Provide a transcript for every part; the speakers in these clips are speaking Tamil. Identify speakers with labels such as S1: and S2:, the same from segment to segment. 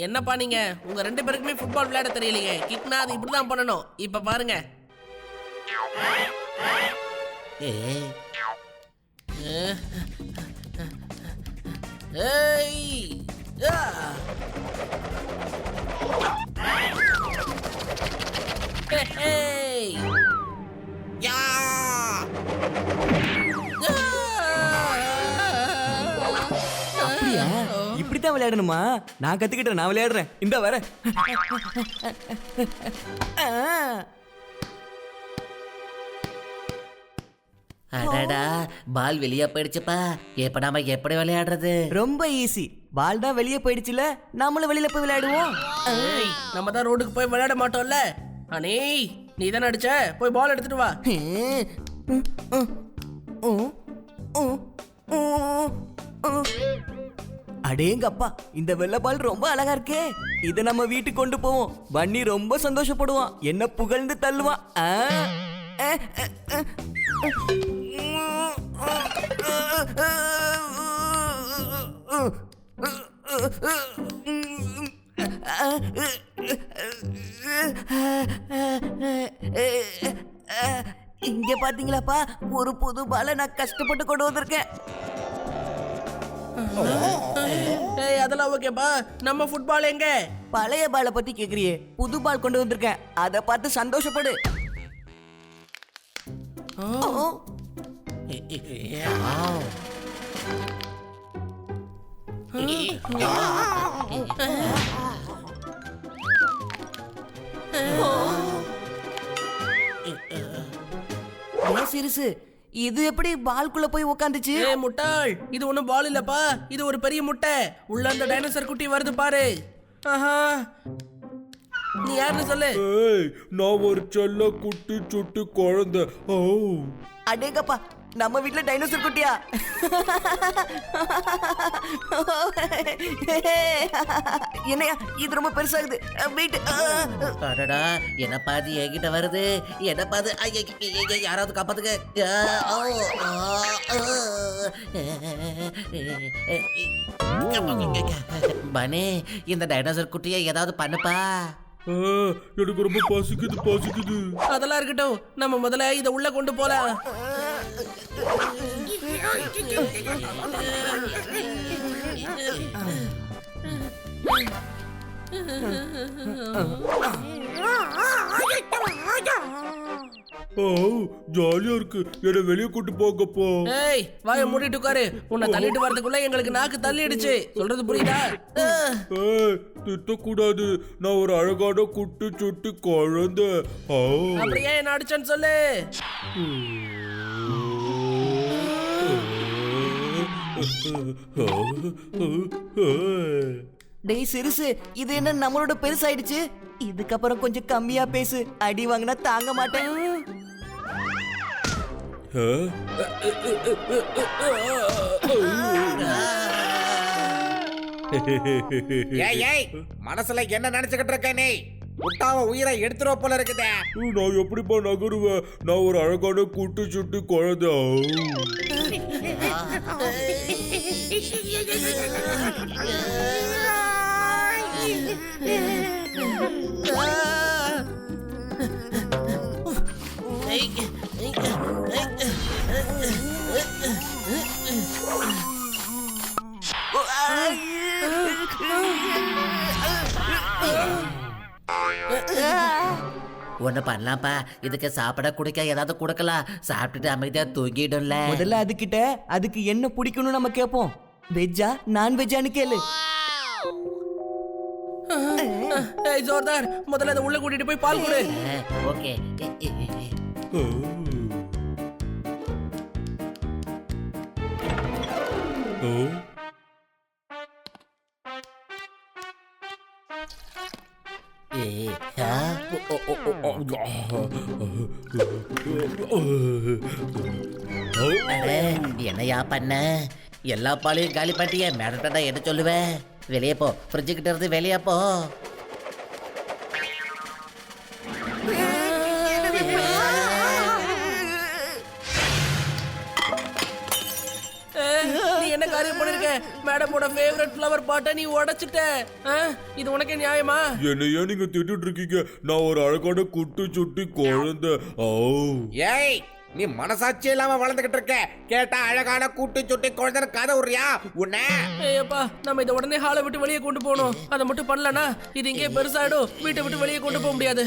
S1: என்னப்பா நீங்க உங்க 2 பேருக்குமே ஃபுட்பால் விளையாட தெரியலையே. கிக்னா அது இப்படிதான் பண்ணணும். இப்ப பாருங்க.
S2: அப்படியா? இப்படித்தான் விளையாடணுமா? நான் கத்துக்கிட்டேன், நான் விளையாடுறேன். இந்த வர
S3: அடடா, பால் வெளியே போயிடுச்சுப்பா. எப்ப நாம எப்படி விளையாடுறது?
S2: ரொம்ப ஈஸி. பால் தான் வெளியே போயிடுச்சுல, நம்மளும் வெளியில போய் விளையாடுவோம்.
S1: நம்ம தான் ரோடுக்கு போய் விளையாட மாட்டோம்ல. அனே, நீ தானே அடிச்ச, போய் பால் எடுத்துட்டு வா.
S2: அடேங்கப்பா, இந்த வெள்ளை பால் ரொம்ப அழகா இருக்கே. இத நம்ம வீட்டுக்கு கொண்டு போவோம். பன்னி ரொம்ப சந்தோஷப்படுவான், என்ன புகழ்ந்து தள்ளுவான். இங்க பாத்தீங்களாப்பா, ஒரு புது பாலை நான் கஷ்டப்பட்டு கொண்டு வந்திருக்கேன்.
S1: அதெல்லாம் ஓகேப்பா. நம்ம ஃபுட்பால் எங்க?
S2: பழைய பாலை பத்தி கேக்குறியே, புது பால் கொண்டு வந்திருக்கேன். அத பார்த்து சந்தோஷப்படு. சிறுசு, இது எப்படி பால்குள்ள போய் உட்காந்துச்சு?
S1: முட்டாள், இது ஒண்ணும் பால் இல்லப்பா. இது ஒரு பெரிய முட்டை. உள்ள அந்த டைனோசர் குட்டி வருது பாரு. நீ யாருன்னு சொல்லு.
S4: நான் ஒரு செல்ல குட்டி சுட்டி குழந்தை.
S2: அடேங்கப்பா, நம்ம வீட்ல டைனோசர் குட்டியா? என்னையா இது ரொம்ப பெருசாகுது.
S3: அடடா, என்னப்பா அது என்கிட்ட வருது? என்னப்பா அது? யாராவது காப்பாத்துக்க. பனே, இந்த டைனோசர் குட்டியை ஏதாவது பண்ணுப்பா.
S4: எனக்கு ரொம்ப பசிக்குது.
S1: அதெல்லாம் இருக்கட்டும், நம்ம முதல்ல இதை உள்ள கொண்டு போலாம்.
S4: ஜாலியா இருக்கு. என்ன வெளியே கூட்டு போங்கப்போ.
S1: ஏய், வாயை மூடிட்டு உட்காரு. உன்னை தள்ளிட்டு வரதுக்குள்ள எங்களுக்கு நாக்கு தள்ளிடுச்சு. சொல்றது புரியுதா?
S4: திட்டக்கூடாது. நான் ஒரு அழகான குட்டி சுட்டி குழந்தை.
S1: அப்படியே என்ன அடிச்சேன்னு சொல்லு.
S2: டேய் சிறுசு, இது என்ன நம்மளோட பெருசாயிடுச்சு? இதுக்கப்புறம் கொஞ்சம் கம்மியா பேசு. அடி வாங்கினா தாங்க மாட்டேன்.
S5: மனசுல என்ன நினைச்சுக்கிட்டு இருக்க நீ? முட்டாவ உயிரை எடுத்துருவ போல இருக்குதே.
S4: நான் எப்படிப்பா நகருவேன்? நான் ஒரு அழகான குட்டி சுட்டி குழந்தை.
S3: ஒண்ணு பண்ணலாம்ப்பா. இதுக்கு சாப்பிட குடிக்க ஏதாவது கொடுக்கலாம். சாப்பிட்டுட்டு அமைதியா தூங்கிடும்ல.
S2: முதல்ல அதுக்கு என்ன பிடிக்கணும் நம்ம கேட்போம். வெஜ்ஜா நான் வெஜ்ஜான்னு கேளு.
S1: ஜோர்தார், முதல்ல அதை உள்ள கூட்டிட்டு போய் பால் கொடு.
S3: ஓகே. என்னையா பண்ண? எல்லா பாலையும் காலி பண்ணிட்டியே மேடட்டா என்ன சொல்லுவேன்? வெளியே போ, ஃப்ரிட்ஜு கிட்ட இருந்து வெளியே போ.
S1: நீ என்ன காரியம் பண்ணிருக்க? மேடமோட ஃபேவரட் ஃப்ளவர் பாட்டை நீ உடைச்சிட்ட. இது உனக்கே நியாயமா?
S4: என்னையா நீங்க திட்டிட்டு இருக்கீங்க? நான் ஒரு அழகான குட்டி சுட்டி குழந்தை. ஓ
S5: ஏய், நீ மனசாட்சி இல்லாம வளர்ந்துகிட்டு இருக்க. கேட்டா அழகான கூட்டு சுட்டி குழந்தை கதை உரியா உன்ன?
S1: ஏப்பா, நம்ம இதை உடனே ஹாலை விட்டு வெளியே கொண்டு போகணும். அதை மட்டும் பண்ணலனா இது இங்கே பெருசாயிடும். வீட்டை விட்டு வெளியே கொண்டு போக முடியாது.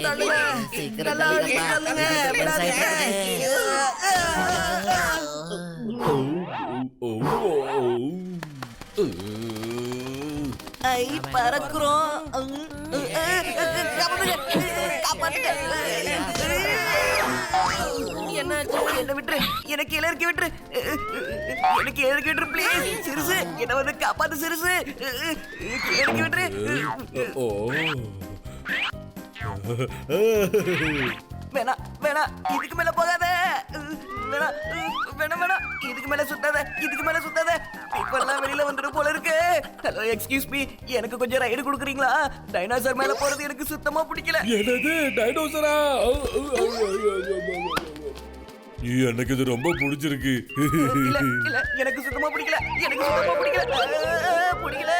S1: தள்ளுங்க.
S3: சீக்கிரம்
S1: நல்லா
S3: தள்ளுங்கப்பா.
S1: தள்ளுங்க.
S3: இது பெருசாயிட்டே
S2: ஐ பறக்குறோம்.
S1: என்னாச்சு?
S2: என்ன விட்டுரு, எனக்கு கீழே இறக்கி விட்டுரு. எனக்கு கீழே இறக்கி விட்டுரு ப்ளீஸ். சிறுசு என்ன வந்து காப்பாத்து சிறுசு. கீழே இறக்கி விட்டுரு.
S4: ஓ
S2: வேணா வேணா, இதுக்கு மேல போகாத. வேணா வேணா வேணா, இதுக்கு மேல சுத்தாத, இதுக்கு மேல சுத்தாத. இப்பெல்லாம் வெளியில வந்துடும் போல இருக்கு. ஹலோ எக்ஸ்கியூஸ் மீ, எனக்கு கொஞ்சம் ரைடு கொடுக்குறீங்களா? டைனோசர் மேல போறது எனக்கு சுத்தமா பிடிக்கல.
S4: என்னது டைனோசரா? எனக்கு இது ரொம்ப பிடிச்சிருக்கு.
S2: இல்ல இல்ல, எனக்கு சுத்தமா பிடிக்கல, எனக்கு சுத்தமா பிடிக்கல. பிடிக்கல.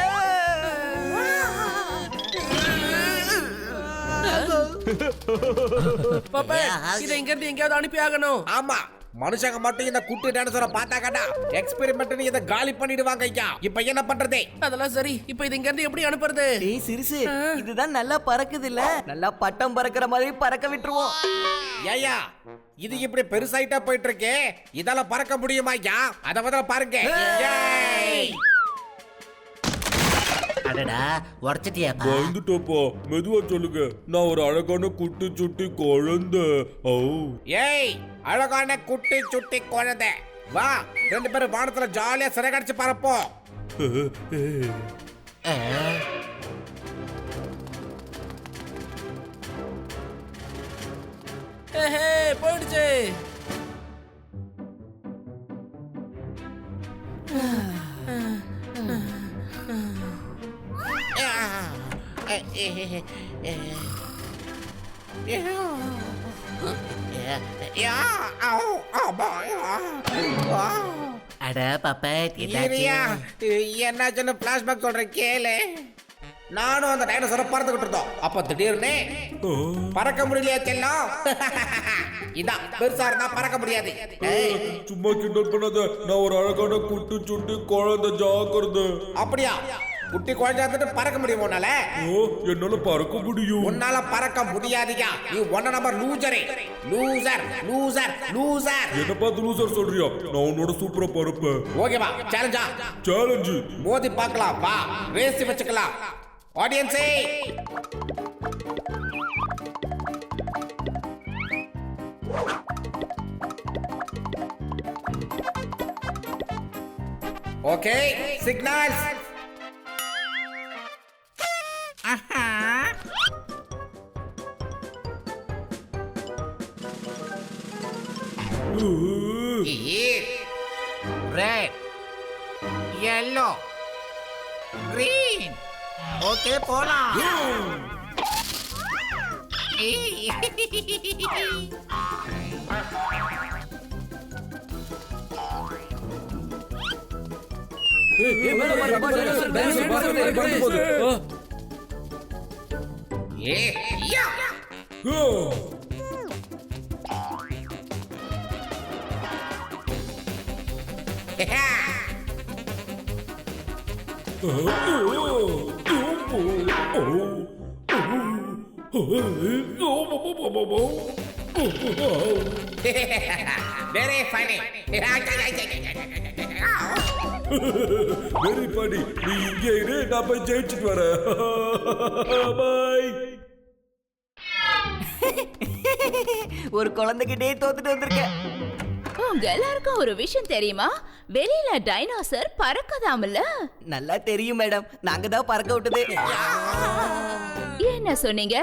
S1: பாப்பா, இதை இங்க இருந்து எங்கேயாவது அனுப்பி ஆகணும்.
S5: ஆமா, மனுஷங்க மட்டும் இந்த குட்டி டைனோசரை பார்த்தாக்கடா எக்ஸ்பெரிமெண்ட் இதை காலி பண்ணிடுவாங்க ஐயா. இப்ப என்ன பண்றது?
S1: அதெல்லாம் சரி, இப்போ இது இங்க இருந்து எப்படி அனுப்புறது?
S2: டேய் சிறுசு, இதுதான் நல்லா பறக்குது இல்ல? நல்லா பட்டம் பறக்கிற மாதிரி பறக்க விட்டுருவோம்.
S5: ஏயா, இது இப்படி பெருசாயிட்டா போயிட்டு இருக்கே, இதால பறக்க முடியுமா ஐயா? அத முதல்ல பாருங்க. ஏய்!
S3: அடடா, உடச்சிட்டியாப்பா?
S4: வந்துட்டோப்பா, மெதுவா சொல்லுங்க. நான் ஒரு அழகான குட்டி சுட்டி குழந்தை. ஓ
S5: ஏய், அழகான குட்டி சுட்டி குழந்தை, வா ரெண்டு பேரும் வானத்துல ஜாலியா சிறகடிச்சு பறப்போம்.
S1: போயிடுச்சு.
S3: அட பாப்பா,
S5: இரியா, என்னாச்சுன்னு பிளாஷ்பேக் சொல்றேன் கேளு. நானும் அந்த டைனோசரை பறந்துகிட்டு இருந்தோம். அப்ப திடீர்னு பறக்க முடியலையா செல்லம்? இதான் பெருசா இருந்தா பறக்க முடியாது. ஏய்,
S4: சும்மா கிண்டல் பண்ணாத. நான் ஒரு அழகான குட்டி சுட்டி குழந்தை, ஜாக்கிரதை.
S5: அப்படியா? குட்டி குழந்தை இருந்துட்டு பறக்க முடியும் உன்னால?
S4: ஓ, என்னால பறக்க முடியும்.
S5: உன்னால பறக்க முடியாதுயா. நீ ஒன்ன நம்பர் லூசரே. Loser loser loser.
S4: என்ன பார்த்து லூசர் சொல்றியா? நான் உன்னோட சூப்பரா பறப்பேன்.
S5: ஓகேவா? சேலஞ்சா?
S4: சேலஞ்சு.
S5: மோதி பார்க்கலாம், வா ரேஸ் வச்சுக்கலாம். ஆடியன்ஸே, okay, signals. Red, yellow, green. Okay, போலாம். Very funny.
S4: வெரி படி. நீ இங்கே இரு, நான் போய் ஜெயிச்சுட்டு வரேன். பாய்.
S2: ஒரு குழந்தைகிட்டே தோத்துட்டு வந்திருக்கேன்.
S6: உங்க எல்லாருக்கும் ஒரு விஷயம் தெரியுமா? வெளியில டைனோசர் பறக்கதாமல.
S2: நல்லா தெரியும் மேடம், நாங்க தான் பறக்க விட்டது.
S6: என்ன சொன்னீங்க?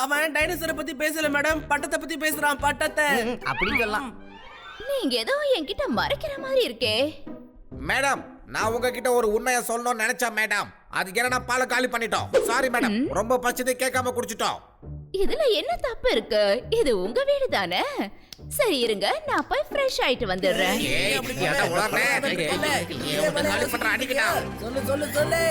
S1: அவன் டைனோசர் டைனோசரை பத்தி பேசல மேடம், பட்டத்தை பத்தி பேசுறான், பட்டத்தை.
S2: அப்படி சொல்லலாம்.
S6: நீங்க ஏதோ என்கிட்ட மறைக்கிற மாதிரி இருக்கே.
S5: மேடம், நான் உங்ககிட்ட ஒரு உண்மையை சொல்லணும்னு நினைச்சேன் மேடம். அதுக்கு என்ன பாலை காலி பண்ணிட்டோம். சாரி மேடம், ரொம்ப பச்சதை கேட்காம குடிச்சிட்டோம்.
S6: இதுல என்ன தப்பு இருக்கு? இது உங்க வீடு தானே. சரி இருங்க, நான் போய் ஃப்ரெஷ் ஆயிட்டு வந்துடுறேன்.
S5: ஏய், ஏன்டா உளறற? ஏய், காலி பண்ற, அடிக்கடா.
S1: சொல்லு சொல்லு சொல்லு.